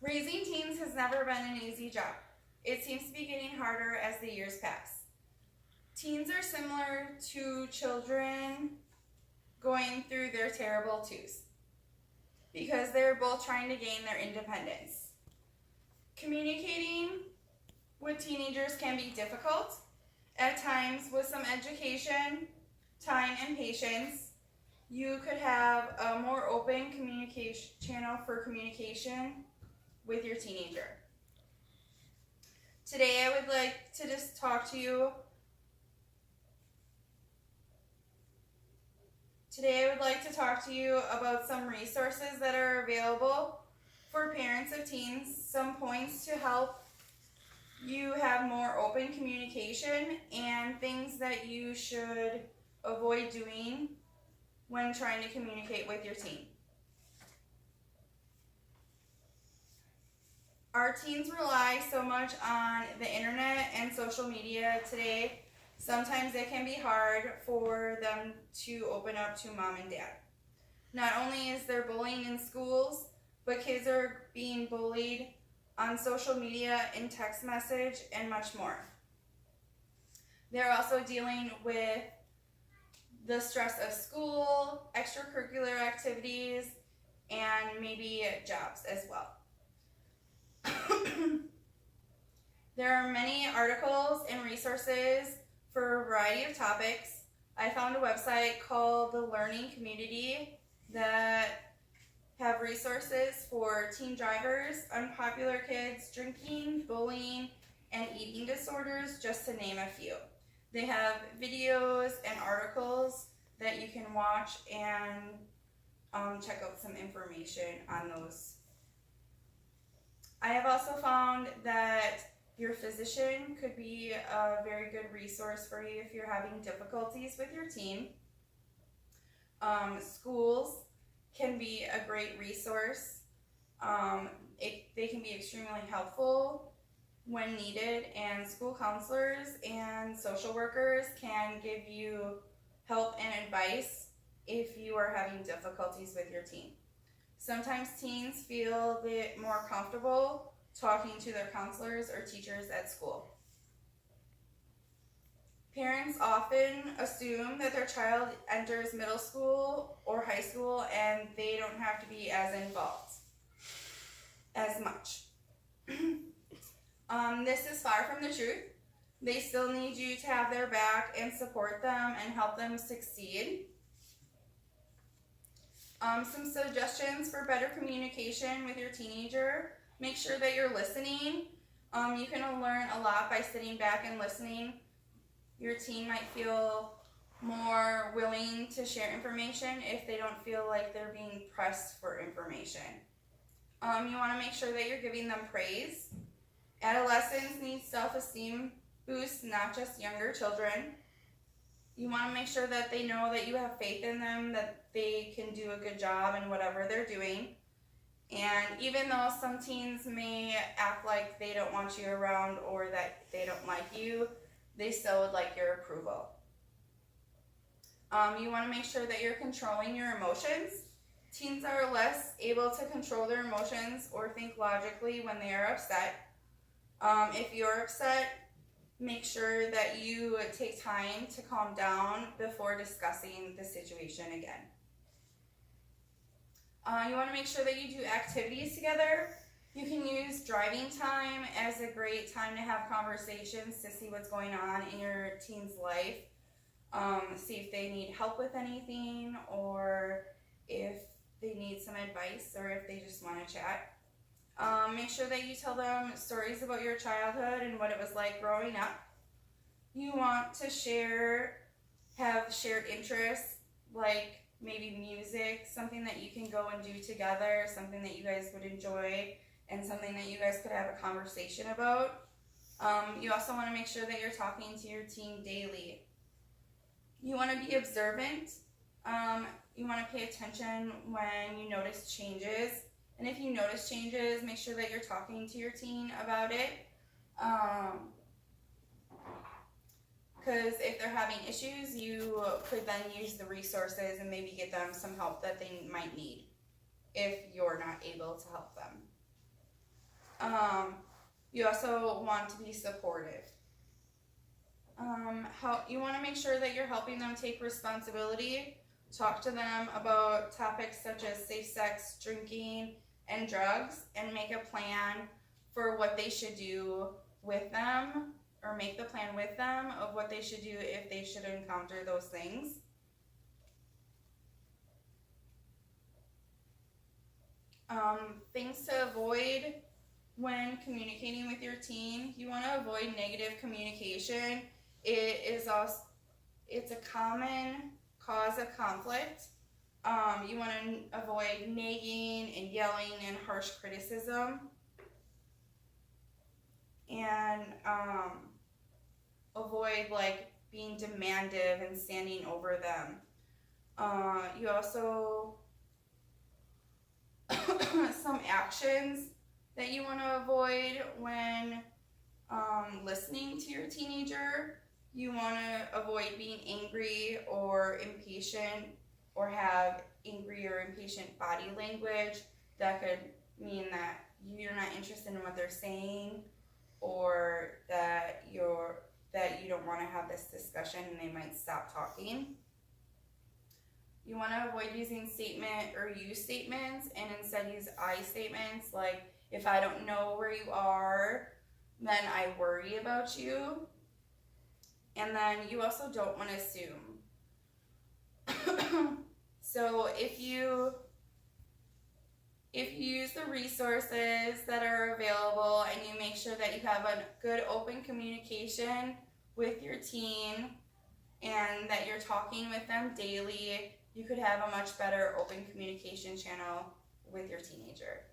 Raising teens has never been an easy job. It seems to be getting harder as the years pass. Teens are similar to children going through their terrible twos because they're both trying to gain their independence. Communicating with teenagers can be difficult. At times, with some education, time, and patience, you could have a more open communication channel for communication with your teenager. Today, I would like to just talk to you about some resources that are available for parents of teens, some points to help you have more open communication, and things that you should avoid doing when trying to communicate with your teen. Our teens rely so much on the internet and social media today. Sometimes it can be hard for them to open up to mom and dad. Not only is there bullying in schools, but kids are being bullied on social media, in text message, and much more. They're also dealing with the stress of school, extracurricular activities, and maybe jobs as well. There are many articles and resources for a variety of topics. I found a website called The Learning Community that have resources for teen drivers, unpopular kids, drinking, bullying, and eating disorders, just to name a few. They have videos and articles that you can watch and check out some information on those. I have also found that your physician could be a very good resource for you if you're having difficulties with your teen. Schools can be a great resource. They can be extremely helpful when needed, and school counselors and social workers can give you help and advice if you are having difficulties with your teen. Sometimes teens feel a bit more comfortable talking to their counselors or teachers at school. Parents often assume that their child enters middle school or high school and they don't have to be as involved as much. This is far from the truth. They still need you to have their back and support them and help them succeed. Some suggestions for better communication with your teenager. Make sure that you're listening. You can learn a lot by sitting back and listening. Your teen might feel more willing to share information if they don't feel like they're being pressed for information. You want to make sure that you're giving them praise. Adolescents need self-esteem boosts, not just younger children. You want to make sure that they know that you have faith in them, that they can do a good job in whatever they're doing. And even though some teens may act like they don't want you around or that they don't like you, they still would like your approval. You want to make sure that you're controlling your emotions. Teens are less able to control their emotions or think logically when they are upset. If you're upset, make sure that you take time to calm down before discussing the situation again. You want to make sure that you do activities together. You can use driving time as a great time to have conversations to see what's going on in your teen's life. See if they need help with anything, or if they need some advice, or if they just want to chat. Make sure that you tell them stories about your childhood and what it was like growing up. You want to have shared interests, like maybe music, something that you can go and do together, something that you guys would enjoy, and something that you guys could have a conversation about. You also want to make sure that you're talking to your teen daily. You want to be observant. You want to pay attention when you notice changes. And if you notice changes, make sure that you're talking to your teen about it. Because if they're having issues, you could then use the resources and maybe get them some help that they might need if you're not able to help them. You also want to be supportive. You want to make sure that you're helping them take responsibility. Talk to them about topics such as safe sex, drinking, and drugs, and make a plan for what they should do with them, or make the plan with them of what they should do if they should encounter those things. Things to avoid when communicating with your teen. You want to avoid negative communication. It's a common cause of conflict. You want to avoid nagging and yelling and harsh criticism. And avoid being demandative and standing over them. You also some actions that you want to avoid when listening to your teenager. You want to avoid being angry or impatient, or have angry or impatient body language. That could mean that you're not interested in what they're saying, or that you don't want to have this discussion and they might stop talking. You want to avoid using statement or use statements, and instead use I statements, like, if I don't know where you are, then I worry about you. And then you also don't want to assume. So if you use the resources that are available, and you make sure that you have a good open communication with your teen, and that you're talking with them daily, you could have a much better open communication channel with your teenager.